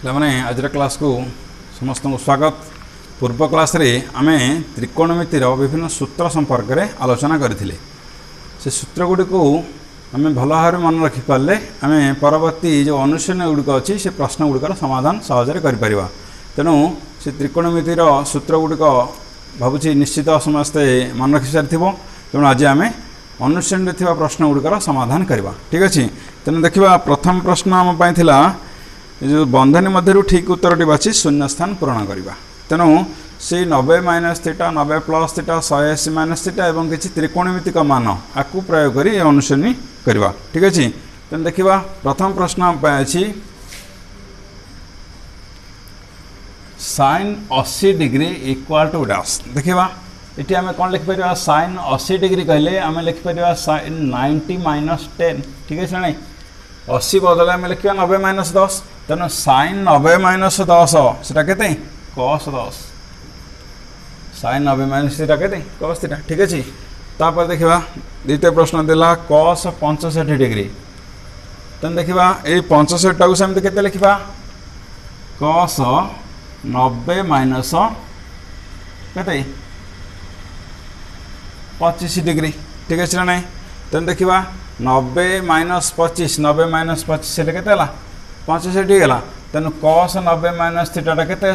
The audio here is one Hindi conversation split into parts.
मैंने आज क्लास को समस्त को स्वागत। पूर्व क्लास रे आमे त्रिकोणमितिर विभिन्न सूत्र संपर्क में आलोचना करथिले। से सूत्र गुडी को आमे भल भाव मन रखि पाले आमे परवर्ती जो अनुशीलन गुडी अच्छी से प्रश्न गुड़िकर समाधान सहजरे करि परिबा। तेणु से त्रिकोणमितिर सूत्र गुड़िक भावुची निश्चित समस्ते मन रखि सारिथिबो। तेणु आज आमे अनुशीलन रे थिबा प्रश्न गुड़िकर समाधान करबा। ठीक अछि। तेणु देखिबा प्रथम प्रश्न आम पई थिला जो बंधनी मध्य ठीक उत्तर बाची शून्य स्थान पूरण करवा। तेणु से 90 minus theta 90 plus theta 180 minus theta एवं किसी त्रिकोणमितिक मान आपको प्रयोग कर अनुशीलन करवा। ठीक अच्छे। तेणु देखा प्रथम प्रश्न अच्छी sin 80 degree equal to dash. देखा ये आम कौन लिखिपर sin 80 डिग्री कहले आम लिखिपर sin 90 माइनस 10। ठीक है ना 80 बदल आम लिखा 90 माइनस 10। तेना sin 90 माइनस 10 से cos 10 sin 90 माइनस थीटा के cos थीटा। ठीक अच्छे। तापर देखा द्वितीय प्रश्न दिला cos 65 डिग्री। तेना देखा ये 65 टाक सेमती के लिखा cos 90 माइनस के 25 डिग्री। ठीक अच्छे ना नहीं। तेना देखा 90 माइनस 25 90 माइनस 25 से के 65 गला। तेणु cos 90 माइनस थीटा के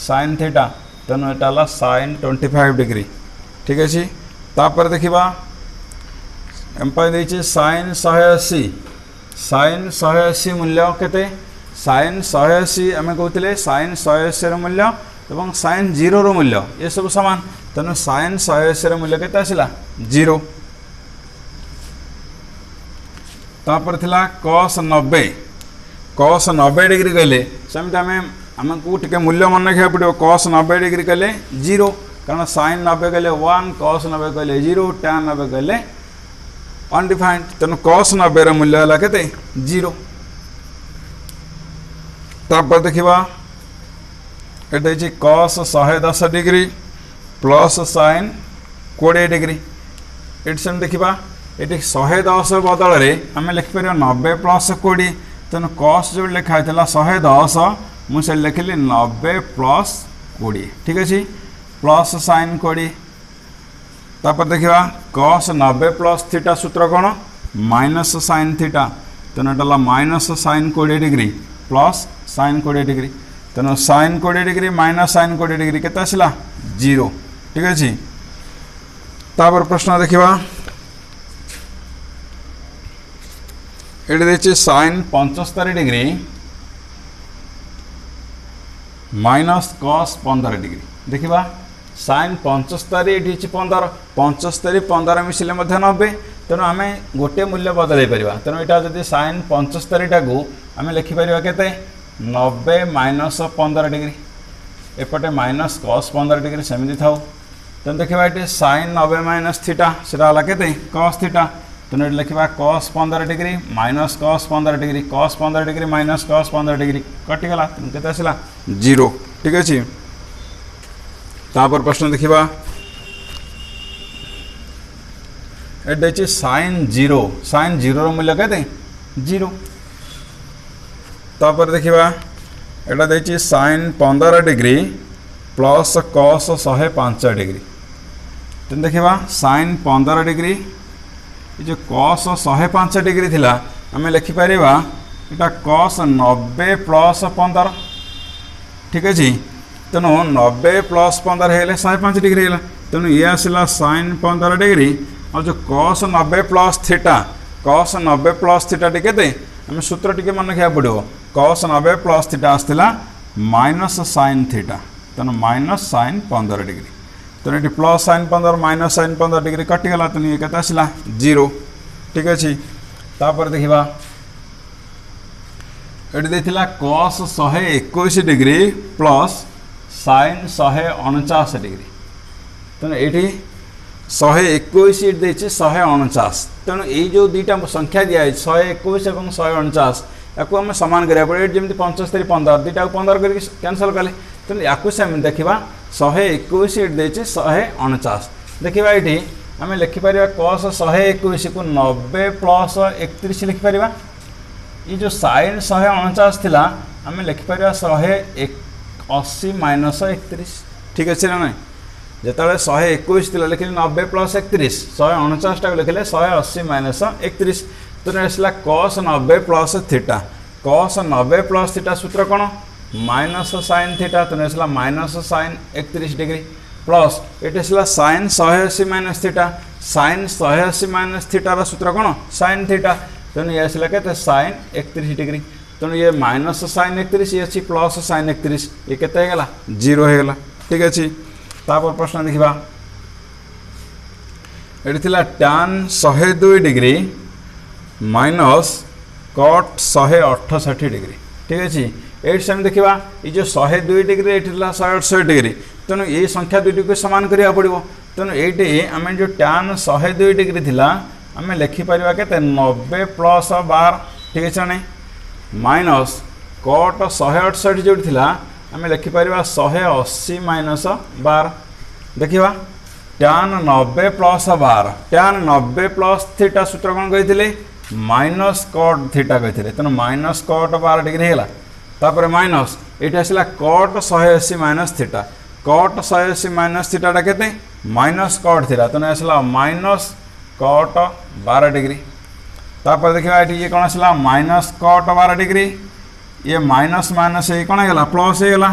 sin थीटा। तेणु यहाँ sin 25 डिग्री। ठीक अच्छे। तापर देखा sin 180 sin 180 मूल्य के sin 180 आम कहते sin 180 मूल्य और sin 0 मूल्य ये सब सामान। तेणु sin 180 मूल्य के 0। तापर थिला cos 90 डिग्री कहले सेमती आमको टे मूल्य मन रखा पड़ो। cos 90 डिग्री कहले 0 कारण sin 90 कहले 1 cos 90 कहले 0 tan 90 कहले अनडिफाइंड। तेणु cos 90 मूल्य है के 0। तापर देखा ये cos 110 degree plus sin 20 degree. ये सेम देखा ये 110 बदल में आम लिखिपर 90 प्लस 20। तेणु cos जो लिखाई 110 मुझे लिखिली 90 प्लस 20। ठीक अच्छे। Plus sin 20। तापर देखा cos 90 प्लस थीटा सूत्र कौन माइनस sin थीटा। तेणु ये minus sin 20 degree plus sin 20 degree. तेणु sin 20 degree minus sin 20 degree के 0। ठीक अच्छे। तापर प्रश्न देखा ये sin 75 degree minus cos 15 degree. देखा sin 75 ये 15 75 15 मिसिले 90। तेणु आम गोटे मूल्य बदल पार। तेणु यहाँ जब sin 75 टाक आम लिखिपर के 90 माइनस 15 डिग्री एपटे माइनस cos 15 डिग्री सेमती था। तेणु देखा ये sin 90 माइनस थीटा से के cos थीटा। तेणु ये लिखा cos 15 degree minus cos 15 degree cos 15 degree minus cos 15 degree कटिगला। तेणु के 0। ठीक अच्छे। तापर प्रश्न देखा ये sin 0 मूल्य के 0। तापर देखा यहाँ sin 15 degree plus cos 105 degree. तेणु देखा sin 15 डिग्री जो cos 105 डिग्री थिला आम लिखिपर यहाँ cos 90 प्लस 15। ठीक अच्छे। तेणु 90 प्लस 15 है 105 डिग्री है। तेणु ये आसला sin 15 डिग्री और जो cos 90 प्लस थीटा टिके आम सूत्र टी मन रखा पड़ो। cos 90 प्लस थीटा आसला माइनस sin थीटा। तेणु माइनस sin 15 डिग्री। तेणु ये plus sin 15 minus sin 15 degree कटिगला। तेणु ये के 0। ठीक अच्छे। तापर देखा ये cos 121 degree plus sin 149 degree. तेणु ये 121 ये 149। तेणु ये जो दुईटा संख्या दिखाई 121 और 149 या आम सामान करा पड़े। जमी 75 15 दुईटा 15 कर कैनसल कले। तेणु या देखा 121 ये 149। देखा ये आम लिखिपर cos 121 को 90 प्लस 31 लिखिपर। ये जो sin 149 थिला आम लिखिपर 180 माइनस 31 ठीक अच्छे ना ना जिते 121 लिखिले 90 प्लस 31 149 टाक लिखिले 180 माइनस 31 तो आसला cos 90 plus theta cos 90 plus theta सूत्र कौन माइनस साइन थीटा तो आसला माइनस साइन 31 डिग्री प्लस ये आसला sine 180 minus theta sine 180 minus थीटार सूत्र कौन साइन थीटा तेणु ये आसला के साइन 31 डिग्री तेणु ये माइनस साइन 31 ये अच्छी प्लस साइन 31 ये केते होगा 0 होगा ठीक अच्छे तापर प्रश्न देखा ये tan 102 degree minus cut 168 degree ठीक अच्छे ये सेम देखा ये जो 102 डिग्री ये 168 डिग्री तेणु ये संख्या दुईटी को सामान करा पड़ो तेणु ये आम जो tan 102 डिग्री थी आम लिखिपर के 90 प्लस 12 ठीक है ना माइनस कट 168 जो थी आम लिखिपर 180 माइनस 12 देखा tan 90 plus 12 tan 90 plus theta सूत्र कौन कही माइनस कट थीटा कही तेणु माइनस कट 12 डिग्री है तापर माइनस ये आसला cot 180 minus theta cot 180 minus थीटाटा के माइनस कट थीटा तेणु आसला माइनस कट 12 डिग्री तापर देखा ये कौन आसला माइनस कट 12 डिग्री ये माइनस माइनस ये कौन है प्लस होगा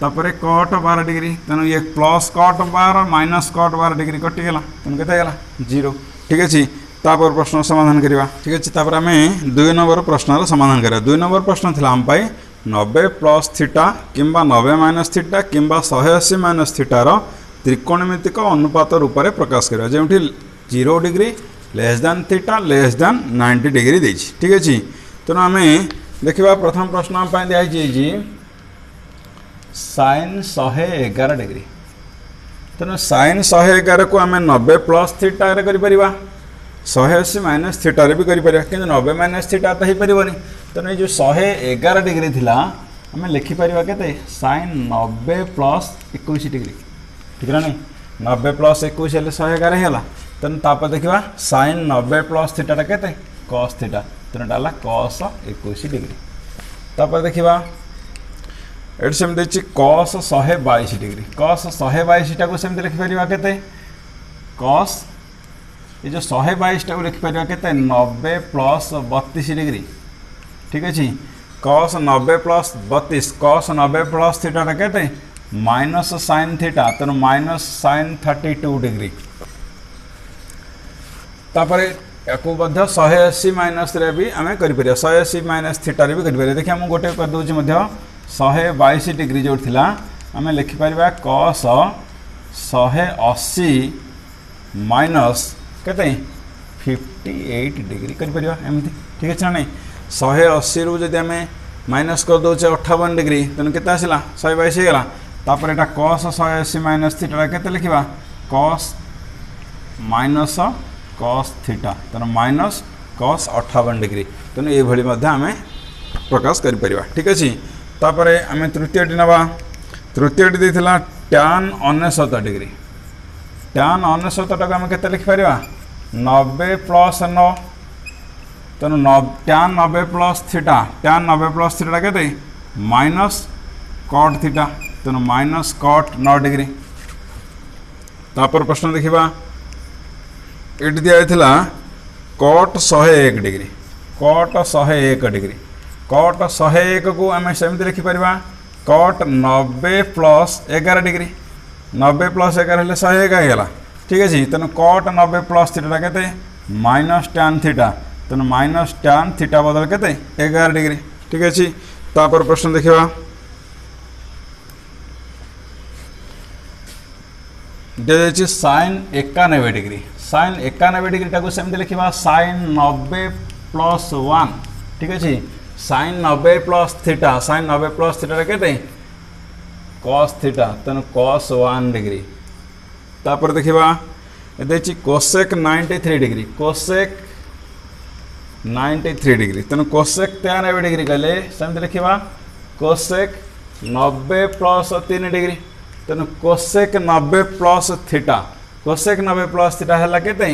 तापर कट 12 डिग्री तेणु ये plus cot 12 minus cot 12 degree कटिगला तेणु के 0 ठीक अच्छे तापर प्रश्न समाधान करवा ठीक अच्छे तापर आम 2 नंबर प्रश्न समाधान करा 2 नंबर प्रश्न थी आम 90 प्लस थीटा किंबा 90 माइनस थीटा किंबा 180 माइनस थीटार त्रिकोणमितिक अनुपात रूप में प्रकाश करा जो 0 degree less than theta less than 90 degree दे ठीक अच्छे तेणु आम देखा प्रथम प्रश्न आम दिखाई साइन 111 डिग्री तेणु साइन 111 को आम 90 प्लस थीटा कर 180 माइनस थीटार भी करें कि 90 माइनस थीटा तो हो पारनि तेणु ये जो 111 डिग्री थी आम लिखिपर के साइन 90 प्लस 21 डिग्री ठीक है नहीं 90 प्लस 21 हेल्ले 111 है तेणु तापर देखा साइन 90 प्लस थीटाटा के कस थीटा तेणु डाला कस 21 डिग्री तापर देखा ये सेमती कस 122 डिग्री कस 122 टाक सेमती लिखिपर के कस ये जो 122 टाक लिखिपर के 90 प्लस 32 डिग्री ठीक अच्छे कस 90 प्लस 32 कस 90 प्लस थीटा के माइनस साइन थीटा तेणु माइनस साइन 32 डिग्री तापर या 180 माइनस भी आम कर 180 माइनस थीटार भी कर देखिए मुझे गोटे कर दूसरी 122 डिग्री जो थी आम लिखिपर कस 180 माइनस के 58 डिग्री करमती ठीक अच्छे ना 180 रू जब आम माइनस कर दौचे 58 डिग्री तेणु के आसला 122 होगा तापर यहाँ कस 180 माइनस थीटा के लिखा कस माइनस कस थीटा तेणु माइनस कस 58 डिग्री तेणु ये आम प्रकाश कर ठीक अच्छे तापर आम तृतीयटी नवा तृतीयटी देता tan 69 डिग्री tan 69 टाक आम के लिखिपर 90 प्लस 9 तेणु tan 90 plus theta tan 90 plus theta के माइनस कट थीटा तेणु माइनस कट 9 डिग्री तापर प्रश्न देखा ये दिखाई cut 101 degree cut 101 degree cut 101 को आम सेमती लिखिपर कट 90 प्लस 11 डिग्री 90 प्लस 11 हेल्ले 101 होगा ठीक अच्छे तेणु कट 90 प्लस थीटा के माइनस tan थीटा तेणु माइनस tan थीटा बदल के 11 डिग्री ठीक अच्छे तापर प्रश्न देखा दिखाई साइन 91 डिग्री साइन 91 डिग्री टाक सेमती लिखा साइन 90 प्लस 1 ठीक अच्छे sine 90 plus theta sine 90 plus theta के कस थीटा तेणु कस 1 डिग्री तापर देखा देखिए कोसेक 93 डिग्री कोसेक 93 डिग्री तेणु कोसेक 93 डिग्री कहले सेमती लिखा कोसेक 90 प्लस 3 डिग्री तेणु cosec 90 plus theta cosec 90 plus theta है के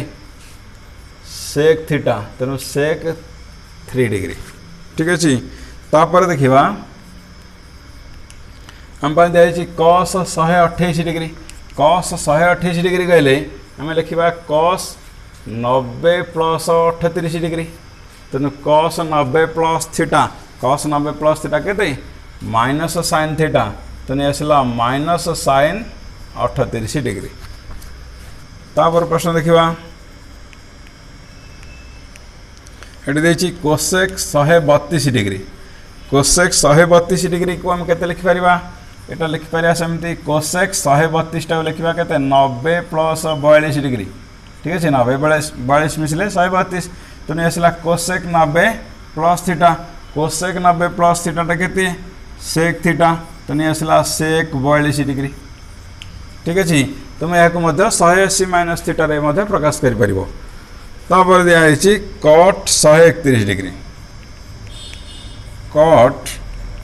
सेक थीटा तेणु सेक 3 डिग्री ठीक अच्छे तापर देखा आम दिखाई कस 128 डिग्री कस 128 डिग्री कहले आम लिखा कस 90 प्लस 38 डिग्री तेणु cos 90 plus theta cos 90 plus theta के माइनस साइन थीटा तेणु आसला माइनस साइन 38 डिग्री। तापर प्रश्न देखा ये कोसेक 132 डिग्री कोसेक 132 डिग्री को आम के लिखिपर यहाँ लिखिपर सेमती कोसेक 132 टाक लिखा के 90 प्लस 42 डिग्री ठीक है 90 42 मिसले 132 तेणु आसला cosec 90 plus theta cosec 90 plus theta के सेक थीटा तेणु आसला सेक 42 डिग्री ठीक अच्छे तुम यहाँ 180 माइनस थीटार प्रकाश कर तापर दिखाई कट 131 डिग्री कट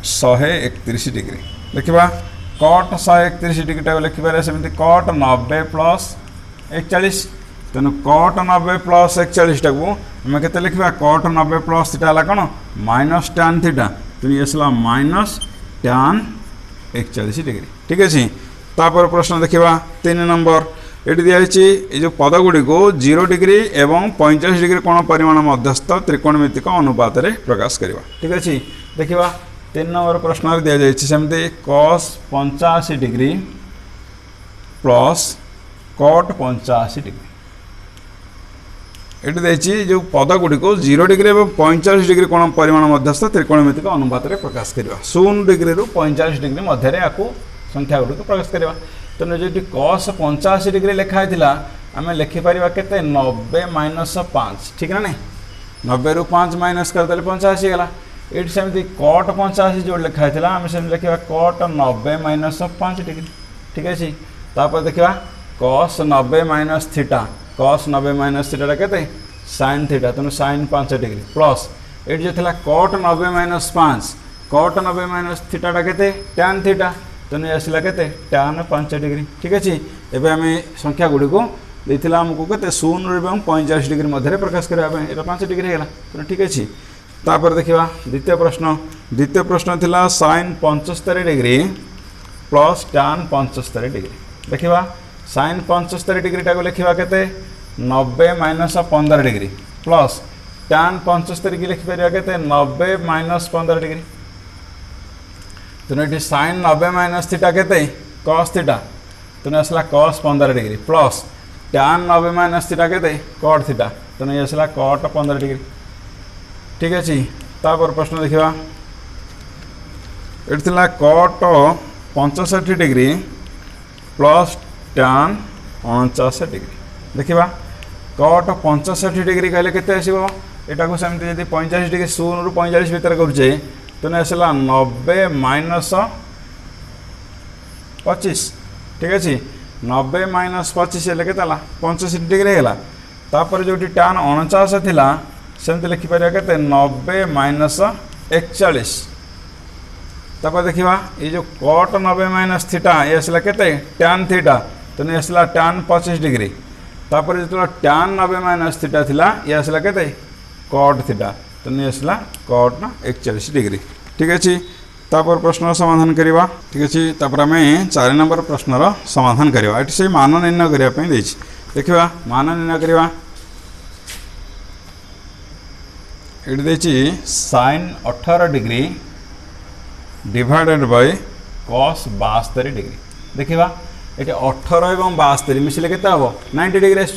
131 डिग्री लिखा कट 131 डिग्री टाक लिखिपर सेमती कट 90 प्लस 41 तेणु कट 90 प्लस 41 टाक आम के लिखा कट 90 प्लस थीटा है कौन माइनस टैन थीटा तेणु आसला माइनस टैन 41 डिग्री ठीक अच्छे। तापर प्रश्न देखा 3 नंबर ये दिखाई जो पदगुड़ी को 0 डिग्री एवं 45 डिग्री कोण परिमाण मध्यस्थ त्रिकोणमितिक अनुपात प्रकाश करवा ठीक अच्छे। देखा 3 नंबर प्रश्न दि जाती कस 85 डिग्री प्लस कट 85 डिग्री ये देखिए जो पदगुड़ी को 0 डिग्री और 45 डिग्री कोण परिमाण मध्यस्थ त्रिकोणमितिक अनुपात प्रकाश करवा 0 डिग्री रु 45 डिग्री मध्य आपको संख्या गुड़ी को प्रकाश करवा तेणु जो कस 85 डिग्री लिखाई आम लिखिपर के 90 माइनस 5 ठीक है ना 90 रु 5 माइनस करदे 85 गला ये सेमती कट 85 जो लिखाई आम से लिखा कट 90 माइनस 5 डिग्री ठीक अच्छे। तापर देखा cos 90 minus theta cos 90 minus theta के साइन थीटा तेणु साइन 5 डिग्री प्लस ये जो था cot 90 minus 5 cot 90 minus theta के टैन थीटा तेणु आसला के टैन 5 डिग्री ठीक अच्छे। एवं आम संख्या गुड़ी को देता आमको के 0 और 45 डिग्री मध्य प्रकाश करने ये 5 डिग्री है तेणु ठीक अच्छे। तापर देखा द्वितीय प्रश्न थिला sine 75 degree plus tan 75 degree देखा साइन 75 डिग्री टाक लिखा के 90 माइनस 15 डिग्री प्लस टैन 75 की लिखिपर के 90 माइनस 15 डिग्री तेणु ये साइन 90 माइनस थीटा के कस थीटा तेणु आसला कस 15 degree plus tan 90 minus theta के कट थीटा तेणु ये आसला कट 15 डिग्री ठीक अच्छे। तापर प्रश्न देखा ये cut 65 degree plus tan 49 degree देखा कट 65 डिग्री कहले के यहाँ को सेमती यदि 45 डिग्री 0 रु 45 भितर करुचे तेणु आसला 90 माइनस 25 ठीक अच्छे 90 माइनस 25 हेल्ले के 85 डिग्री है तापर जो टैन 49 थिला सेमती लिखिपर के 90 माइनस 41 तापर देखा ये जो कट 90 माइनस थीटा ये आसला के टैन थीटा तेणु आसला टैन 25 डिग्री तापर जो टैन 90 माइनस थीटा थिला ये आसला के कट थीटा तेणु आसला कट 41 डिग्री ठीक अच्छे। तापर प्रश्न समाधान करवा ठीक अच्छे। तापर आम 4 नंबर प्रश्नर समाधान करवा ये से मान निर्णय करने देखा मान निर्णय करवा ये sine 18 degree divided by cos 72 degree देखा ये 18 और 72 मिसले के 90 डिग्री आस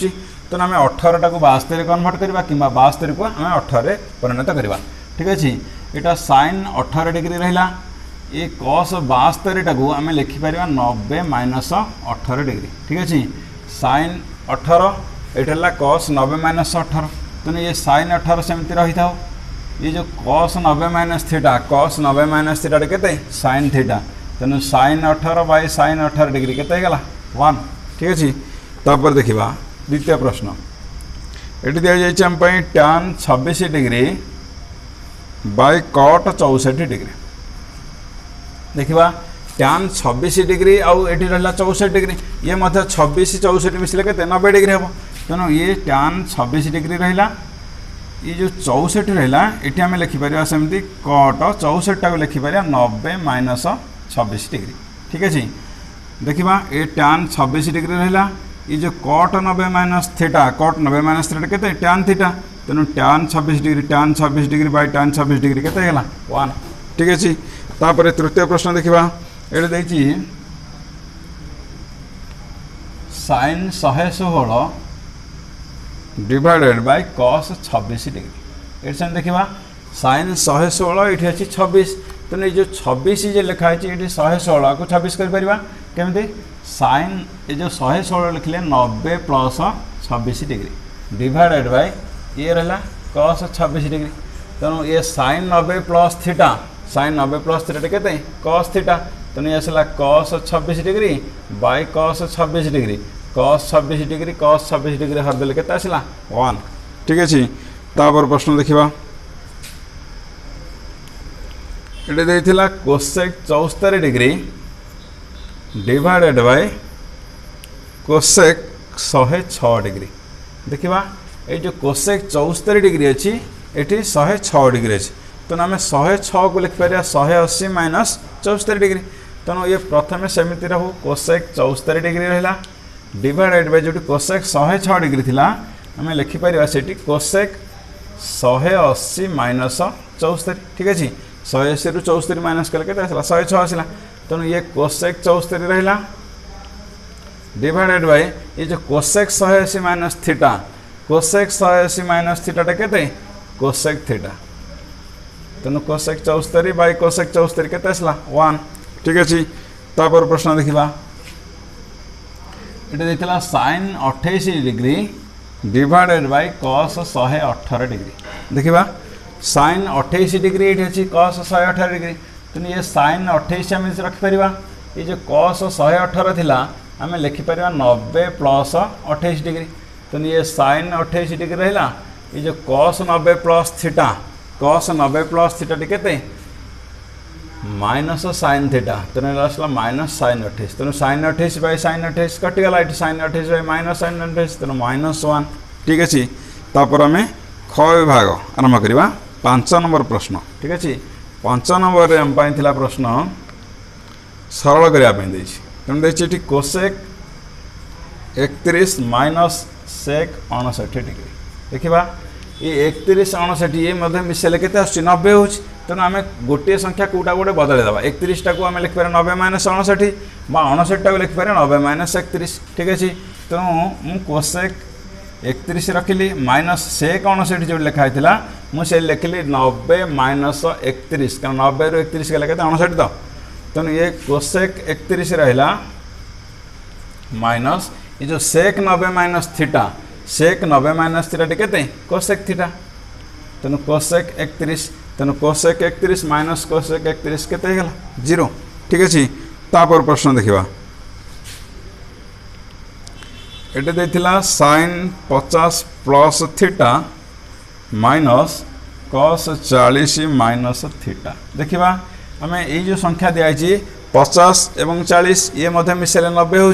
तेना आम 18 टाक 72 कन्वर्ट करवा कि 72 को आम 18 परिणत करवा ठीक अच्छे। यहाँ साइन 18 डिग्री रहा ये कस 72 टाक आम लिखिपर 90 माइनस 18 डिग्री ठीक अच्छे। साइन 18 ये कस 90 माइनस 18 तेणु ये साइन 18 सेमती रही था ये जो cos 90 minus theta cos 90 minus theta के साइन थीटा तेणु साइन 18 बाय साइन 18 डिग्री के 1 ठीक अच्छे। तापर देखा द्वितीय प्रश्न ये दि जाइए आम tan 26 degree bye cut 64 degree देखा टैन 26 डिग्री आउ ये रहा 64 डिग्री ये 26 64 मिसले के 90 डिग्री हम तेणु ये टैन 26 डिग्री रहा ये जो 64 रहा ये आम लिखिपर सेमती कट 64 टाक लिखिपर 90 माइनस 26 डिग्री ठीक अच्छे देखा ये tan 26 डिग्री रहा ये जो cot 90 minus theta cot 90 minus theta के tan थीटा तेणु tan 26 degree bye tan 26 degree के 1 ठीक अच्छे तापर तृतीय प्रश्न देखा ये देखिए sin 116 divided by cos 26 degree ये देखा sin 116 ये अच्छी 26 तेणु ये जो 26 जो लिखाई ये 116 को 26 करमी sin ये जो 116 लिखले 90 प्लस 26 डिग्री डिवाइडेड बाय ये रहा cos 26 डिग्री तेणु ये sin 90 plus theta sin 90 plus theta के cos थीटा तेणु ये आसला cos 26 degree by cos 26 degree cos 26 degree हरदेले के आसला 1 ठीक अच्छे तापर प्रश्न देखा ये देथिला cosec 74 degree divided by cosec 106 degree देखा ये जो कोसेक 74 डिग्री अच्छी ये 106 डिग्री अच्छी तेणु आम 106 को लिखिपर 180 माइनस 74 डिग्री तेणु ये प्रथम सेमती रहू कोसेक 74 डिग्री रहा डिवाइडेड बाय जो कोसेक 106 डिग्री थी आम लिखिपर से कोसेक 180 माइनस 74 ठीक अच्छे 180 रू 74 माइनस कले 106 आसला तेणु ये कोसेक 74 रहा डिवाइडेड बाय ये जो cosec 180 minus theta cosec 180 minus theta के कोसेक थीटा तेणु कोसेक 74 बाय कोसेक 74 के आसला 1 ठीक अच्छे तापर प्रश्न देखा ये देता sin 28 degree divided bye cos 118 degree देखा sin 28 डिग्री ये अच्छी cos 118 डिग्री तेणु ये sin 28 आम रखिपर ये जो cos 118 थिला आम लिखिपर 90 प्लस 28 डिग्री तेणु ये sin 28 डिग्री रहा ये जो cos 90 plus theta cos 90 plus theta के माइनस sin थीटा तेणु आसला माइनस sin 28 तेणु sin 28 बाय sin 28 कटिगला ये sin 28 बाय माइनस sin 28 तेणु -1 ठीक अच्छे तापर आम ख विभाग आरंभ करवा 5 नंबर प्रश्न ठीक अच्छे 5 नंबर आम थिला प्रश्न सरल करने तेणु देखिए कोसेक 31 माइनस सेक 59 डिग्री देखा ये 31 59 ये मिसेले के 90 हो तेणु आम गोटे संख्या कौटा गोटे बदलदेवा 31 टाक आम लिखिपर 90 माइनस 59 59 टाक लिखिपर 90 माइनस 31 ठीक अच्छे तेणु मु कोसेक 31 रखिली माइनस सेक 59 जो लिखाई मुझे लिखिली 90 माइनस 31 कारण 90 रू 31 गला के 59 तो तेणु ये कोसेक 31 रहा माइनस ये जो sec 90 minus theta sec 90 minus theta के कोसेक थीटा तेणु कोसेक 31 तेणु कोसेक 31 माइनस कोसेक 31 के 0 ठीक अच्छे तापर प्रश्न देखा ये देथिला sin 50 plus theta minus cos 40 minus theta देखा आम ये जो संख्या दिखाई 50 एवं 40 ये मिसेले 90 हो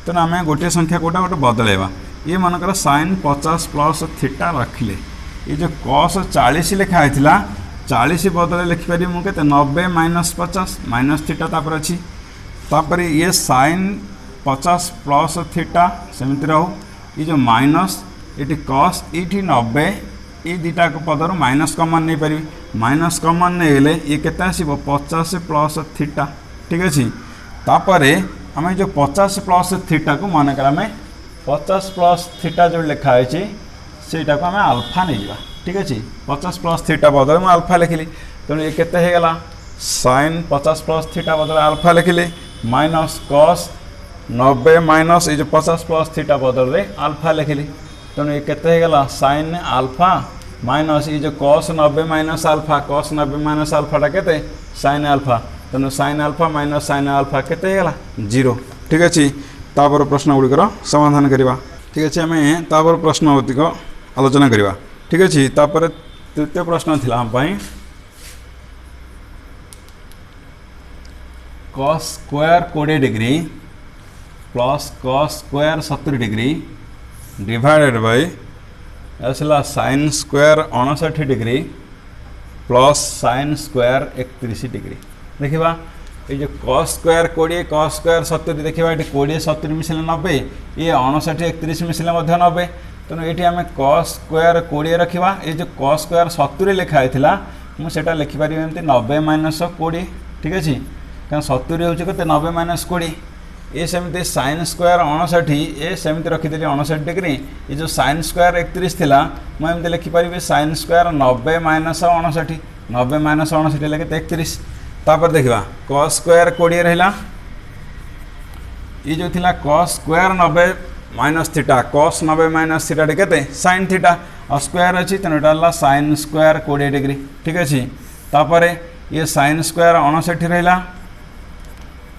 तेणु आम गोटे संख्या कौटा गोटे बदलैवा ये मनकर sin 50 प्लस थीटा रखिले ये जो cos 40 लिखाई 40 बदले लिखिपारि मुझे 90 माइनस 50 माइनस थीटा तापर अच्छी तापर ये sin 50 प्लस थीटा सेमती रहू ये जो माइनस ये cos ये 90 ये दुटा पदर माइनस कमन नहीं पारि माइनस कमन नहीं गले ये केते आसीबो 50 प्लस थीटा ठीक अच्छे तापर आम जो 50 प्लस थीटा को मन कर 50 प्लस थीटा जो लिखाई सेटा को आम आल्फा नहीं जा ठीक अच्छे 50 प्लस थीटा बदल मैं आल्फा लिखिली तेणु ये केते हो गला sin 50 प्लस थीटा बदल आल्फा लिखिली माइनस cos 90 माइनस ये जो 50 प्लस थीटा बदल रे आल्फा लिखिली तेणु ये केते हो गला sin आल्फा माइनस ये जो cos 90 minus alpha cos 90 minus आल्फाटा के sin आल्फा तेणु sin alpha minus sin alpha केते हो गला 0 ठीक अच्छे तापर प्रश्न गुड़िकर समाधान करवा ठीक अच्छे आम तापर प्रश्न अधिक आलोचना करवा ठीक अच्छे तापर तृतीय प्रश्न थिला हम पई cos square 20 degree plus cos square 70 degree divided bye आसला sin square 59 degree plus sin square 31 degree देखा ये जो cos स्क्वायर 20 cos स्क्वायर 70 देखा ये 20 70 मिसले 90 ये 59 31 मिसले 90 तेणु ये आम cos स्क्वायर 20 रखा ये जो cos स्क्वायर 70 लिखाई मुझे लिखिपर एमती 90 माइनस 20 ठीक अच्छे क्या 70 हूँ के 90 माइनस 20 ये सेमती sin स्क्वायर 59 ये सेमती रखीदी 59 डिग्री ये जो sin स्क्वायर 31 थी मुझे लिखिपर sin स्क्वायर 90 माइनस 59 90 माइनस 59 लगे 31 तापर देखा cos स्क्वायर 20 रहा ये जो थिला cos square 90 minus theta cos 90 minus theta के sin थीटा और स्क्वायर अच्छी तेणु यहाँ sin स्क्वायर 20 डिग्री ठीक अच्छे तापर ये sin स्क्वायर 59 रहा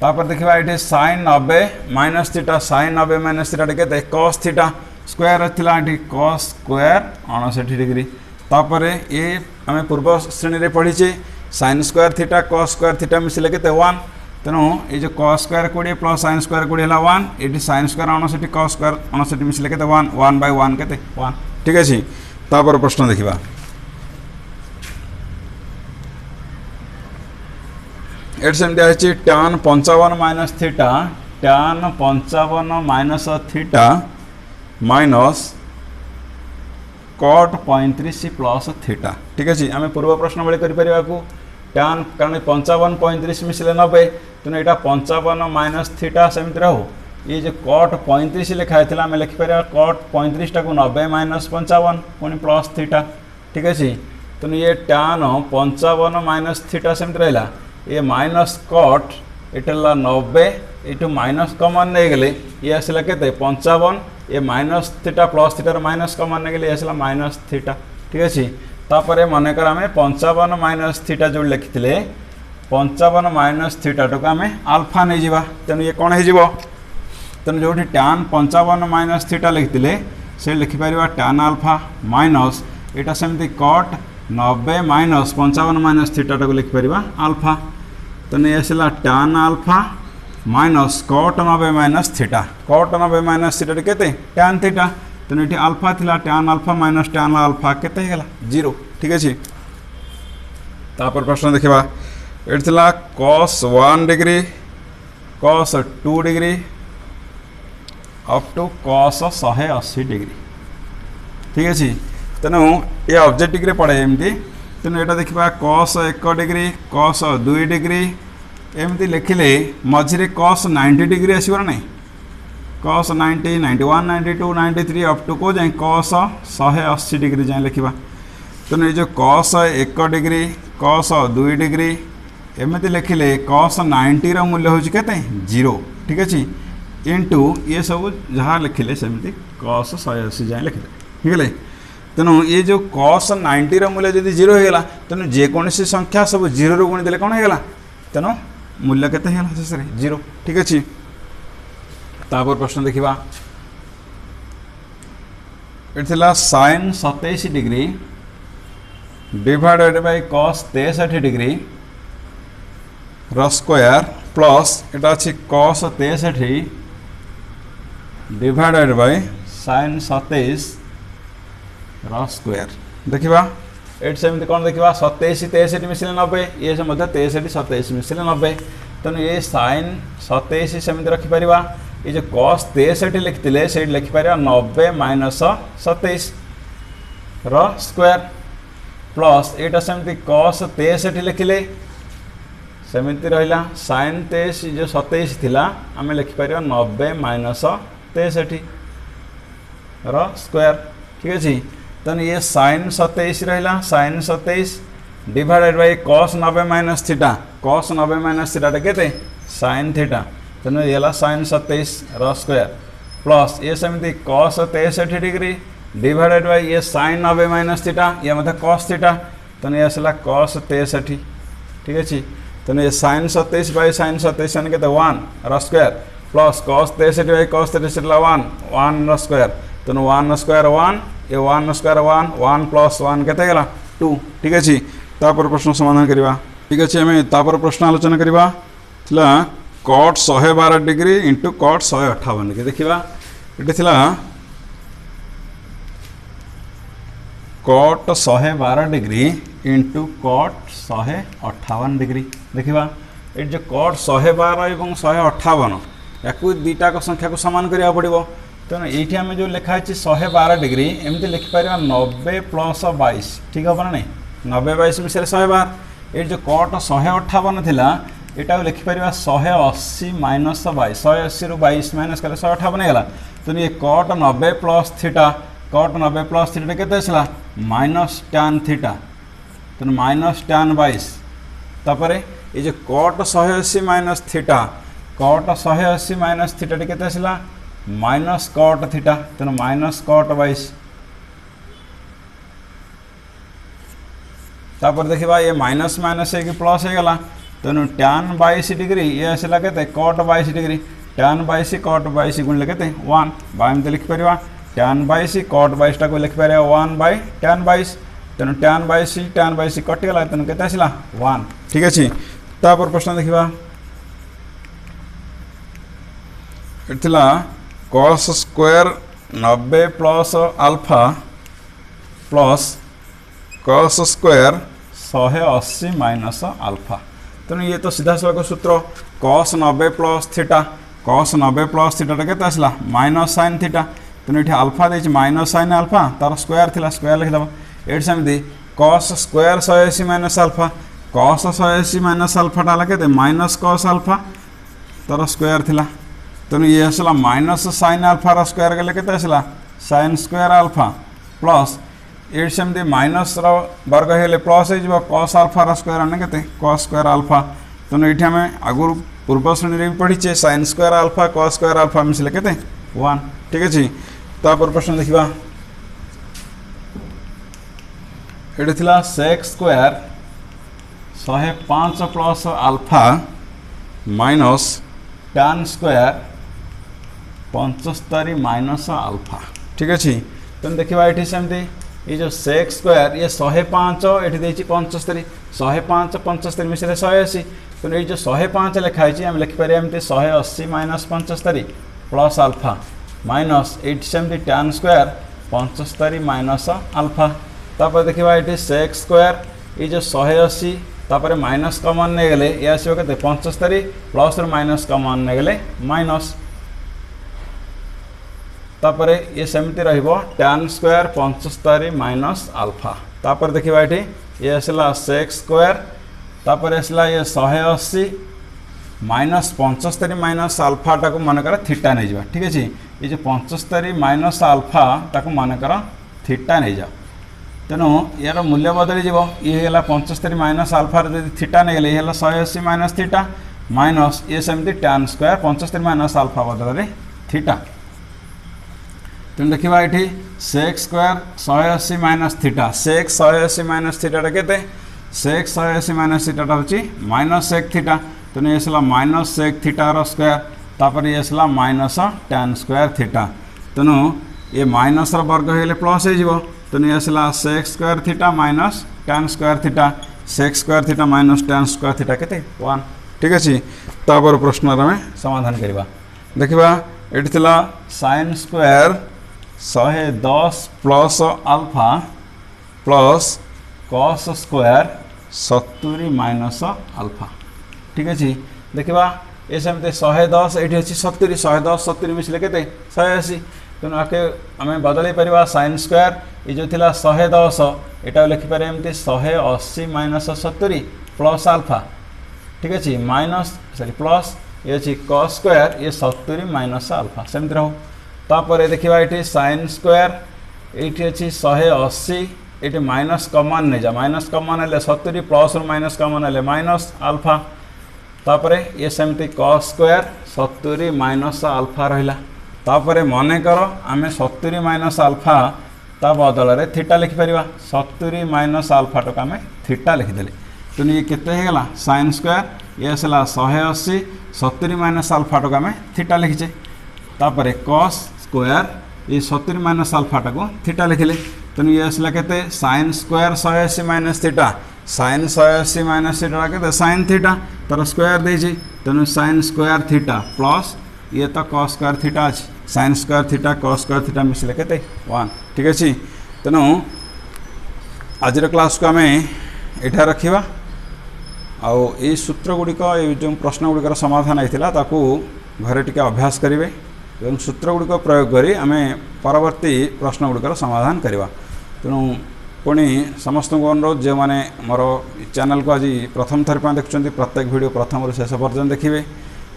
तापर देखा ये sin 90 minus theta sin 90 minus theta के cos थीटा स्क्वायर थिला ये cos स्क्वायर 59 डिग्री तापर ये आम पूर्व श्रेणी में पढ़ीचे sin square theta cos square theta मिसले के 1 तेणु ये cos square 20 plus sin square 20 है 1 ये sin स्क्वायर 59 cos स्क्वायर 59 मिसले के 1 बाय 1 के 1 ठीक अच्छे तापर प्रश्न देखा ये सेमती tan 55 minus theta tan 55 minus theta minus cot 35 plus theta ठीक अच्छे आम पूर्व प्रश्न भाई कर tan कारण 55 35 मिसले 90 तेणु यहाँ 55 माइनस थीटा सेमती रहू ये जो cot 35 लिखाई थी आम लिखिपर cot 35 टाक 90 माइनस 55 पुणी प्लस थीटा ठीक अच्छे तेणु ये tan 55 माइनस थीटा सेमती रहा ये माइनस cot ये 90 ये माइनस कमन नहीं गले ये आसला के 55 ये माइनस थीटा प्लस थीटार माइनस कमन नहीं गले ये आसला माइनस थीटा ठीक अच्छे तापर मनकर आम 55 माइनस थीटा जो लिखी 55 माइनस थीटा टाक आम आल्फा नहीं जावा तेणु ये कौन हो तेणु जो tan 55 माइनस थीटा लिखी से लिखिपर tan आल्फा माइनस यहाँ सेमती cot 90 माइनस 55 माइनस थीटा टाक लिखिपर आल्फा तेणु ये आसला tan alpha minus cot 90 minus theta cot 90 minus theta के tan थीटा तेणु ये आल्फा थिला tan alpha minus tan alpha के 0 ठीक अच्छे तापर प्रश्न देखा ये cos 1 degree cos 2 degree up to cos 180 degree ठीक अच्छे तेणु ये ऑब्जेक्टिव पड़े एमती तेणु यहाँ देखा cos 1 डिग्री cos 2 डिग्री एमती लिखिले मझे cos 90 डिग्री आसो ना cos 90 91 92 93 अप टू को जाए cos 180 डिग्री जाए लिखा तेणु ये जो cos 1 डिग्री cos 2 डिग्री एमती लिखिले cos 90 मूल्य हूँ के 0 ठीक अच्छे इंटू ये सब जहाँ लिखिले सेमती cos 180 जाए लिखिले ठीक है तेणु ये जो cos 90 मूल्य जब 0 होगा तेणु जेकोसी संख्या सब 0 रू गुणी देले कौन होगा तेणु मूल्य के शेष 0 ठीक अच्छे तापर प्रश्न देखा ये sin 27 degree divided bye cos 63 degree square plus यहाँ अच्छी cos 63 divided by sin 27 square देखा ये सेमती कौन देखा 27 63 मिसले 90 ये 63 27 मिसले 90 तेणु ये sin 27 सेमती रखिपर ये जो cos 63 लिखते से लिखिपर 90 माइनस 27 स्क्वायर प्लस यहाँ सेमती cos 63 लिखिले सेमती रहा sin 23 जो 27 थिला आम लिखिपर 90 माइनस 63 स्क्वायर ठीक अच्छे तेणु ये sin 27 रहा sin 27 divided by cos 90 minus theta cos 90 minus theta के sin थीटा तेणु ये sin 27 स्क्वायर प्लस ये सेमती cos 63 डिग्री डिवाइडेड बाय ये sin 90 माइनस थीटा ये मतलब cos थीटा तेणु ये आसला cos 63 ठीक अच्छे तेणु ये sin 27 बाय sin 27 यानी के 1 square plus cos 63 by cos 63 1 square तेणु 1 स्क्वायर 1 ये 1 स्क्वायर 1 प्लस 1 के 2 ठीक अच्छे तापर प्रश्न समाधान करवा ठीक अच्छे आम तापर प्रश्न आलोचना करवा cot 112 degree into cot 158 degree देखा ये cot 112 degree into cot 158 degree देखा ये जो कट 112 और 158 या दुईटा संख्या को सामान करा पड़ो तेणु ये आम जो लिखाई 112 डिग्री एमती लिखिपर 90 + 22 ठीक हे ना नहीं 90 22 मिसले 112 ये जो कट 158 थिला यहाँ लिखिपर 180 - 22 180 ରୁ 22 माइनस कले 158 होगा तेणु ये कट 90 + थीटा कट 90 + थीटा के -tan थीटा तेणु -tan 22 तापर ये जो कट 180 - थीटा कट 180 - थीटा के -cot थीटा तेणु -cot 22 तापर देखा ये माइनस माइनस एक प्लस हो गला तेणु tan 22 डिग्री ये आसला के cot 22 डिग्री tan 22 cot 22 गुणिले के 1 एमती लिखिपर tan 22 cot 22 टाक लिखिपर 1/tan 22 तेणु tan 22 कटिगला तेणु के 1 ठीक अच्छे तापर प्रश्न देखा इतना cos square 90 + alpha plus cos square 180 - alpha तेणु ये तो सीधा सड़क सूत्र cos 90 + थीटा cos 90 + थीटा के -sin थीटा तेणु ये अल्फा दे -sin अल्फा तार स्क्वायर थिला स्क्वायर लिखिदेव ये सेमती cos square 180 - alpha cos 180 - alpha टाला के -cos अल्फा तार स्क्वायर थिला तेणु ये आसला -sin अल्फार स्क्वायर गले के sin स्क्वायर अल्फा प्लस ये सेमती माइनस वर्ग हेले प्लस हो cos अल्फार स्क्वायर आने के cos स्क्वायर अल्फा तेणु ये आम आगुरी पूर्व श्रेणी में पढ़ीचे sin square alpha cos square alpha मिसले के 1 ठीक अच्छे तापर प्रश्न देखा ये थिला sec square 105 + alpha minus tan square 75 - alpha ठीक अच्छे तेणु देखा ये सेमती ये जो sec स्क्वायर ये 105 ये 75 105 75 मिसले 180 तेणु ये जो 105 लिखाई आम लिखिपर एमती 180 - 75 + अल्फा माइनस ये सेमती tan स्क्वायर 75 - अल्फा तापर देखा ये sec स्क्वायर ये जो 180 तापर माइनस कमन नहीं गले ये आसो के 75 प्लस माइनस कमन नहीं गले माइनस तापर ये सेमती रहिबो tan स्क्वायर 75 - अल्फा तापर देखा ये आसला sec स्क्वायर तापर आसला ये 180 - 75 - अल्फा टाक मनकर थीटा नहीं जा ठीक अच्छे ये जो 75 - अल्फा टाक मनकर थीटा नहीं जा तेणु यार मूल्य बदली जीव ये 75 - अल्फार जो थीटा नहीं गले ये 180 - थीटा माइनस ये सेमती tan स्क्वायर 75 - अल्फा बदल थीटा तेणु देखा ये sec square 180 - theta sec 180 - theta के sec 180 - थीटा हूँ -sec थीटा तेणु ये -sec थीटार स्क्वायर तापर ये -tan स्क्वायर थीटा तेणु ये माइनस वर्ग हेले प्लस हो तेणु ये sec square theta -tan square theta sec square theta -tan square theta के 1 ठीक अच्छे तापर प्रश्न आम समाधान करवा देखा ये sin square 110 + alpha plus cos square 70 - alpha ठीक अच्छे देखा ये सेमती 110 ये अच्छी 70 110 70 मिसले के 180 तेणु आके आम बदल पार sin स्क्वायर ये जो थिला 110 यहाँ लिखिपर एमती 180 - 70 प्लस अल्फा ठीक अच्छे माइनस सॉरी प्लस ये अच्छी cos स्क्वायर ये 70 - अल्फा सेमती रहो तापर देखा ये sin स्क्वायर ये अच्छी 180 ये माइनस कमन नहीं जा माइनस कमन है 70 प्लस माइनस कमन है माइनस अल्फा तापर ये सेमती cos स्क्वायर 70 - अल्फा रहा तापर मन कर आम 70 - अल्फा ता बदल में थीटा लिखिपर 70 - अल्फा टाक आम थीटा लिखिदे तेणु ये केतेगला sin स्क्वायर ये आसला 180 70 - अल्फा टाक आम थीटा लिखीचे तापर cos स्क्वायर ये 70 - अल्फा टाक थीटा लिखिले तेणु ये आसला के sin square 180 - theta sin 180 - theta के sin थीटा तार स्क्वायर देजी तेणु sin स्क्वायर थीटा प्लस ये तो cos स्क्वायर थीटा अच्छे sin square theta cos square theta मिसले के 1 ठीक अच्छे तेणु आज क्लास को आम यहाँ रखा आउ ये सूत्र गुड़िक ये जो प्रश्न गुड़िकर समाधान होता ताकू घरे टिके अभ्यास करेंगे और सूत्र गुड़िक प्रयोग करी आम परवर्ती प्रश्न गुड़िकर समाधान करवा। तेणु पुणी समस्त अनुरोध जो मैंने मोर चैनल को आज प्रथम थर देखुं प्रत्येक वीडियो प्रथम शेष पर्यटन देखिए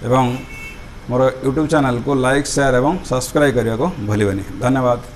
एवं मोर यूट्यूब चैनल को लाइक शेयर एवं सब्सक्राइब करने को भूलबनी। धन्यवाद।